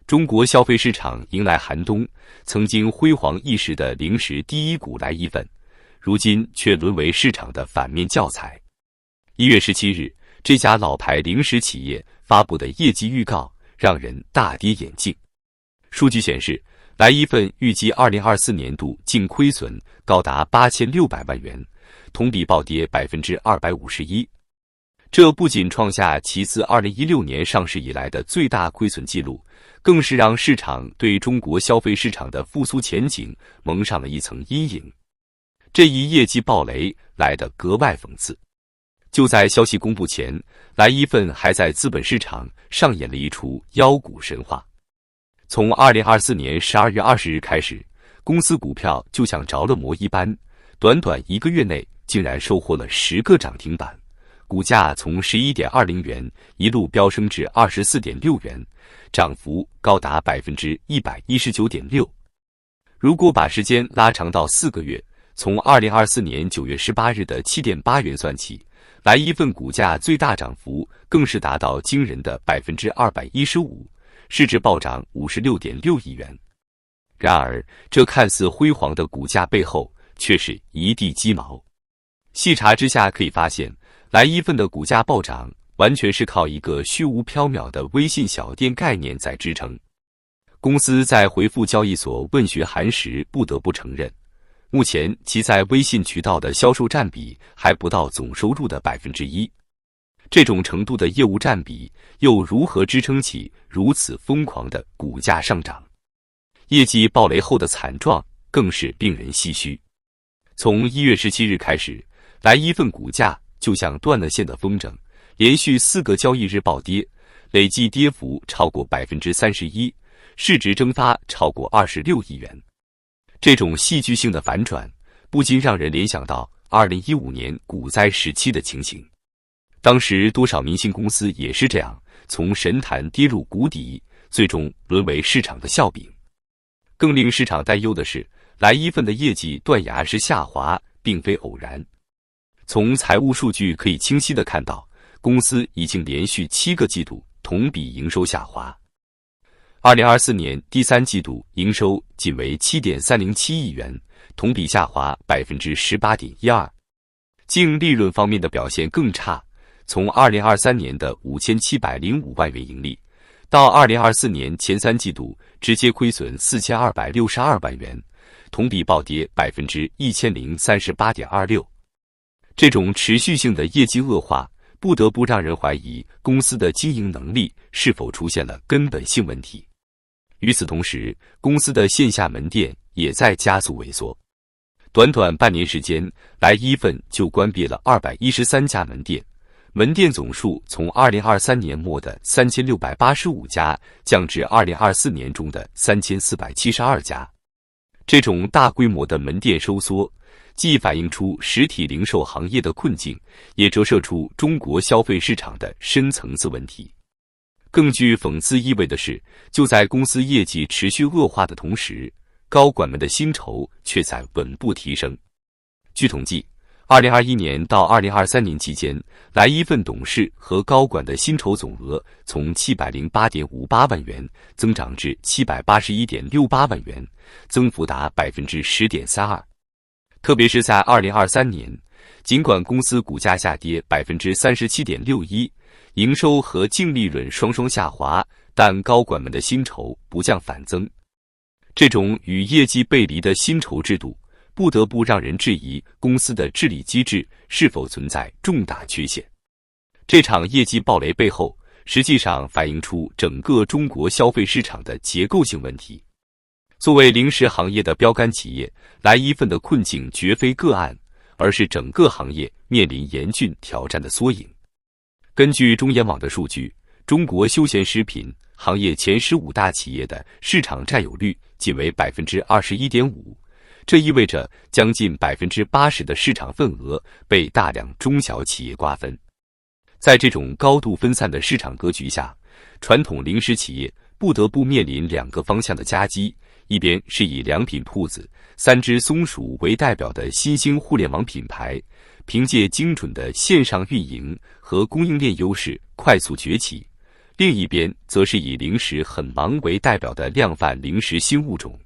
中国消费市场迎来寒冬，曾经辉煌一时的零食第一股来一份，如今却沦为市场的反面教材。1月17日，这家老牌零食企业发布的业绩预告让人大跌眼镜。数据显示，来一份预计2024年度净亏损高达8600万元，同比暴跌251%。这不仅创下其自2016年上市以来的最大亏损记录，更是让市场对中国消费市场的复苏前景蒙上了一层阴影。这一业绩暴雷来得格外讽刺。就在消息公布前，来一份还在资本市场上演了一出妖股神话。从2024年12月20日开始，公司股票就像着了魔一般，短短1个月内竟然收获了10个涨停板，股价从11.20元一路飙升至24.6元，涨幅高达119.6%。如果把时间拉长到4个月，从2024年9月18日的7.8元算起，来一份股价最大涨幅更是达到惊人的215%，市值暴涨56.6亿元。然而，这看似辉煌的股价背后却是一地鸡毛。细查之下可以发现，来一份的股价暴涨完全是靠一个虚无缥缈的微信小店概念在支撑。公司在回复交易所问询函时不得不承认，目前其在微信渠道的销售占比还不到总收入的1%。这种程度的业务占比又如何支撑起如此疯狂的股价上涨？业绩暴雷后的惨状更是令人唏嘘。从1月17日开始，来一份股价就像断了线的风筝，连续4个交易日暴跌，累计跌幅超过31%，市值蒸发超过26亿元。这种戏剧性的反转，不禁让人联想到2015年股灾时期的情形。当时多少明星公司也是这样，从神坛跌入谷底，最终沦为市场的笑柄。更令市场担忧的是，来一份的业绩断崖式下滑并非偶然。从财务数据可以清晰地看到，公司已经连续7个季度同比营收下滑。2024年第3季度营收仅为7.307亿元，同比下滑18.12%。净利润方面的表现更差，从2023年的5705万元盈利，到2024年前3季度直接亏损4262万元，同比暴跌1038.26%。这种持续性的业绩恶化，不得不让人怀疑公司的经营能力是否出现了根本性问题。与此同时，公司的线下门店也在加速萎缩。短短半年时间，来一份就关闭了213家门店，门店总数从2023年末的3685家降至2024年中的3472家。这种大规模的门店收缩，既反映出实体零售行业的困境，也折射出中国消费市场的深层次问题。更具讽刺意味的是，就在公司业绩持续恶化的同时，高管们的薪酬却在稳步提升。据统计，2021年到2023年期间，来一份董事和高管的薪酬总额从708.58万元增长至781.68万元，增幅达10.32%。特别是在2023年，尽管公司股价下跌37.61%，营收和净利润双双下滑，但高管们的薪酬不降反增。这种与业绩背离的薪酬制度，不得不让人质疑公司的治理机制是否存在重大缺陷。这场业绩暴雷背后，实际上反映出整个中国消费市场的结构性问题。作为零食行业的标杆企业，来一份的困境绝非个案，而是整个行业面临严峻挑战的缩影。根据中研网的数据，中国休闲食品行业前15大企业的市场占有率仅为 21.5%， 这意味着将近 80% 的市场份额被大量中小企业瓜分。在这种高度分散的市场格局下，传统零食企业不得不面临2个方向的夹击，一边是以良品铺子、3只松鼠为代表的新兴互联网品牌，凭借精准的线上运营和供应链优势快速崛起；另一边则是以零食很忙为代表的量贩零食新物种，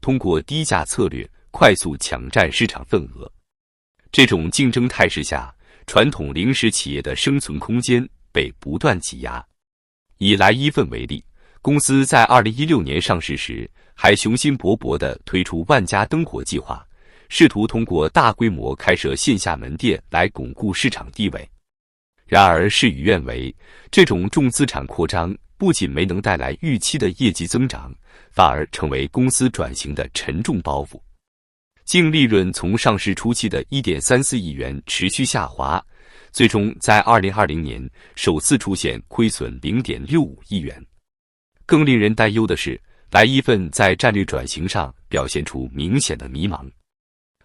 通过低价策略快速抢占市场份额。这种竞争态势下，传统零食企业的生存空间被不断挤压。以来一份为例，公司在2016年上市时，还雄心勃勃地推出万家灯火计划，试图通过大规模开设线下门店来巩固市场地位。然而事与愿违，这种重资产扩张不仅没能带来预期的业绩增长，反而成为公司转型的沉重包袱。净利润从上市初期的 1.34 亿元持续下滑，最终在2020年首次出现亏损 0.65 亿元。更令人担忧的是，来一份在战略转型上表现出明显的迷茫。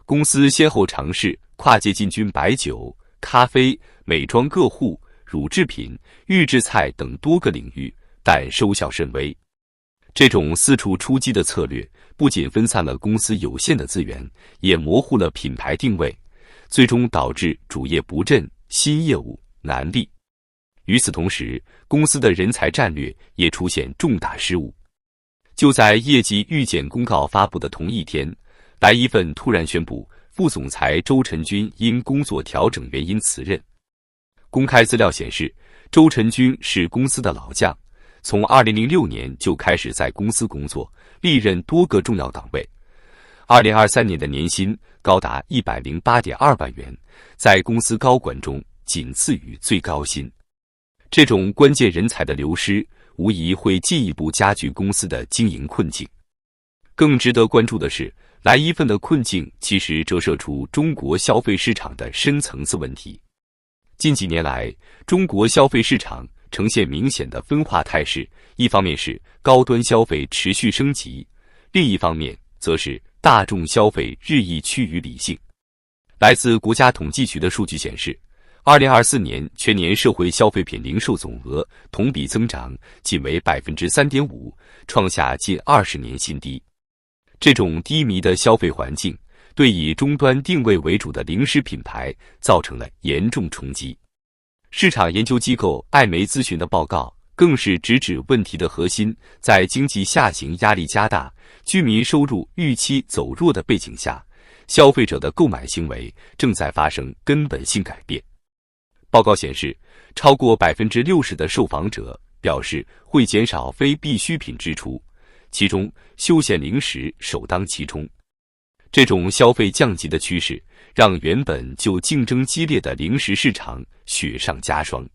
公司先后尝试跨界进军白酒、咖啡、美妆个护、乳制品、预制菜等多个领域，但收效甚微。这种四处出击的策略不仅分散了公司有限的资源，也模糊了品牌定位，最终导致主业不振，新业务难立。与此同时，公司的人才战略也出现重大失误。就在业绩预检公告发布的同一天，来一份突然宣布副总裁周晨军因工作调整原因辞任。公开资料显示，周晨军是公司的老将，从2006年就开始在公司工作，历任多个重要岗位。2023年的年薪高达 108.2 万元，在公司高管中仅次于最高薪。这种关键人才的流失，无疑会进一步加剧公司的经营困境。更值得关注的是，来一份的困境其实折射出中国消费市场的深层次问题。近几年来，中国消费市场呈现明显的分化态势，一方面是高端消费持续升级，另一方面则是大众消费日益趋于理性。来自国家统计局的数据显示，2024年全年社会消费品零售总额同比增长仅为 3.5%， 创下近20年新低。这种低迷的消费环境对以终端定位为主的零食品牌造成了严重冲击。市场研究机构艾媒咨询的报告更是直指问题的核心，在经济下行压力加大、居民收入预期走弱的背景下，消费者的购买行为正在发生根本性改变。报告显示，超过 60% 的受访者表示会减少非必需品支出，其中休闲零食首当其冲。这种消费降级的趋势，让原本就竞争激烈的零食市场雪上加霜。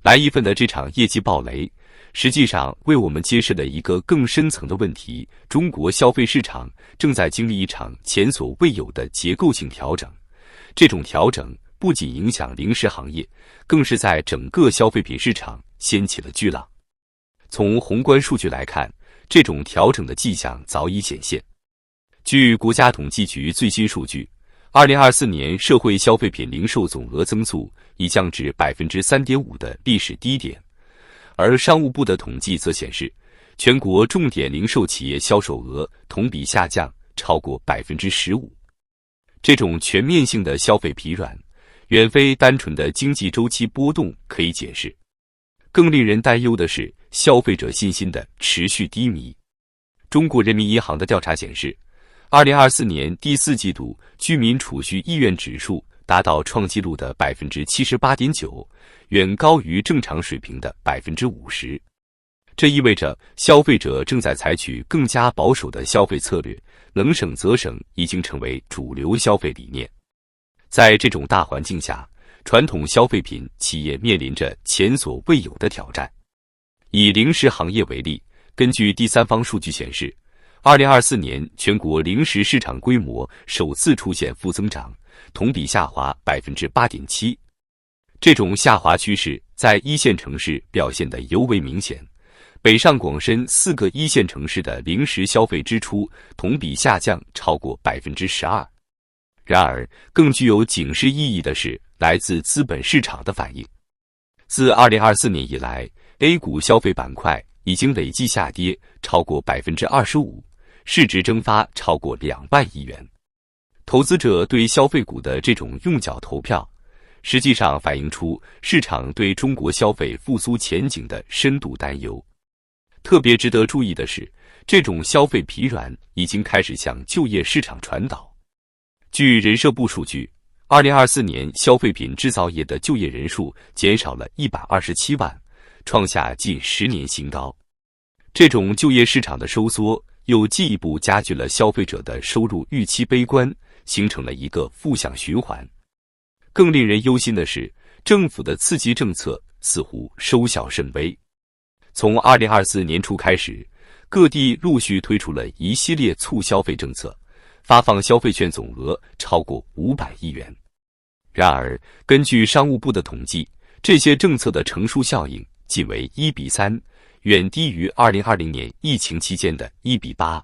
来一份的这场业绩暴雷，实际上为我们揭示了一个更深层的问题：中国消费市场正在经历一场前所未有的结构性调整。这种调整不仅影响零食行业，更是在整个消费品市场掀起了巨浪。从宏观数据来看，这种调整的迹象早已显现。据国家统计局最新数据，2024年社会消费品零售总额增速已降至 3.5% 的历史低点，而商务部的统计则显示，全国重点零售企业销售额同比下降超过 15%。这种全面性的消费疲软，远非单纯的经济周期波动可以解释。更令人担忧的是消费者信心的持续低迷。中国人民银行的调查显示，2024年第4季度居民储蓄意愿指数达到创纪录的 78.9%， 远高于正常水平的 50%。这意味着消费者正在采取更加保守的消费策略，能省则省已经成为主流消费理念。在这种大环境下，传统消费品企业面临着前所未有的挑战。以零食行业为例，根据第三方数据显示，2024年全国零食市场规模首次出现负增长，同比下滑 8.7%。这种下滑趋势在一线城市表现得尤为明显，北上广深4个一线城市的零食消费支出同比下降超过 12%。然而，更具有警示意义的是来自资本市场的反应。自2024年以来， A 股消费板块已经累计下跌超过 25%， 市值蒸发超过2万亿元。投资者对消费股的这种用脚投票，实际上反映出市场对中国消费复苏前景的深度担忧。特别值得注意的是，这种消费疲软已经开始向就业市场传导。据人社部数据，2024年消费品制造业的就业人数减少了127万，创下近10年新高。这种就业市场的收缩又进一步加剧了消费者的收入预期悲观，形成了一个负向循环。更令人忧心的是，政府的刺激政策似乎收效甚微。从2024年初开始，各地陆续推出了一系列促消费政策，发放消费券总额超过500亿元。然而，根据商务部的统计，这些政策的乘数效应仅为1:3，远低于2020年疫情期间的1:8。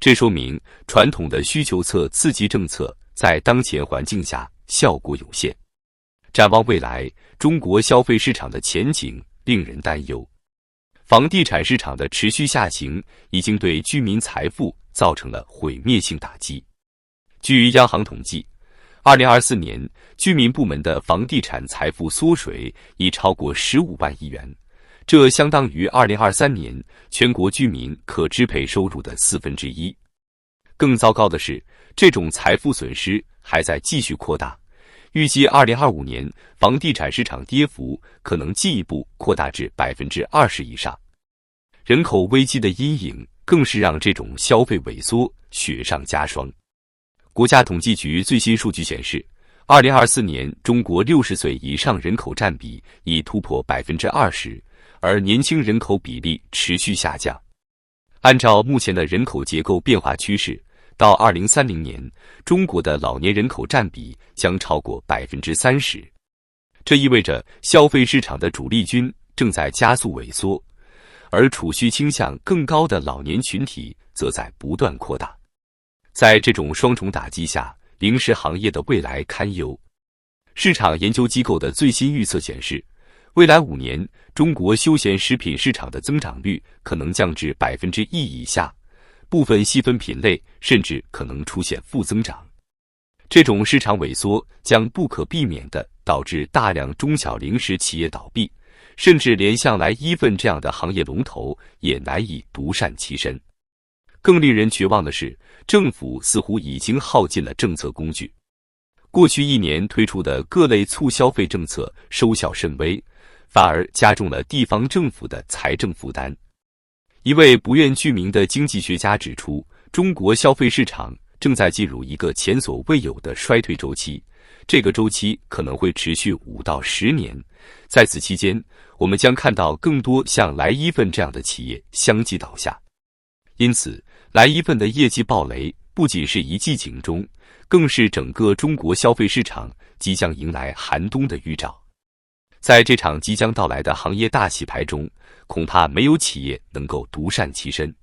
这说明传统的需求侧刺激政策在当前环境下效果有限。展望未来，中国消费市场的前景令人担忧。房地产市场的持续下行已经对居民财富造成了毁灭性打击。据央行统计，2024年居民部门的房地产财富缩水已超过15万亿元，这相当于2023年全国居民可支配收入的1/4。更糟糕的是，这种财富损失还在继续扩大，预计2025年房地产市场跌幅可能进一步扩大至20%以上。人口危机的阴影更是让这种消费萎缩雪上加霜。国家统计局最新数据显示，2024年中国60岁以上人口占比已突破20%，而年轻人口比例持续下降。按照目前的人口结构变化趋势，到2030年，中国的老年人口占比将超过30%。这意味着消费市场的主力军正在加速萎缩，而储蓄倾向更高的老年群体则在不断扩大。在这种双重打击下，零食行业的未来堪忧。市场研究机构的最新预测显示，未来5年，中国休闲食品市场的增长率可能降至1%以下，部分细分品类甚至可能出现负增长。这种市场萎缩将不可避免地导致大量中小零食企业倒闭，甚至连像来一份这样的行业龙头也难以独善其身。更令人绝望的是，政府似乎已经耗尽了政策工具。过去1年推出的各类促消费政策收效甚微，反而加重了地方政府的财政负担。一位不愿具名的经济学家指出，中国消费市场正在进入一个前所未有的衰退周期，这个周期可能会持续5到10年。在此期间，我们将看到更多像来一份这样的企业相继倒下。因此，来一份的业绩暴雷不仅是一记警钟，更是整个中国消费市场即将迎来寒冬的预兆。在这场即将到来的行业大洗牌中，恐怕没有企业能够独善其身。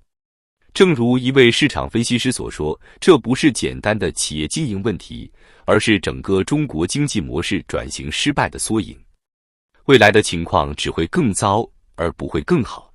正如一位市场分析师所说，这不是简单的企业经营问题，而是整个中国经济模式转型失败的缩影。未来的情况只会更糟，而不会更好。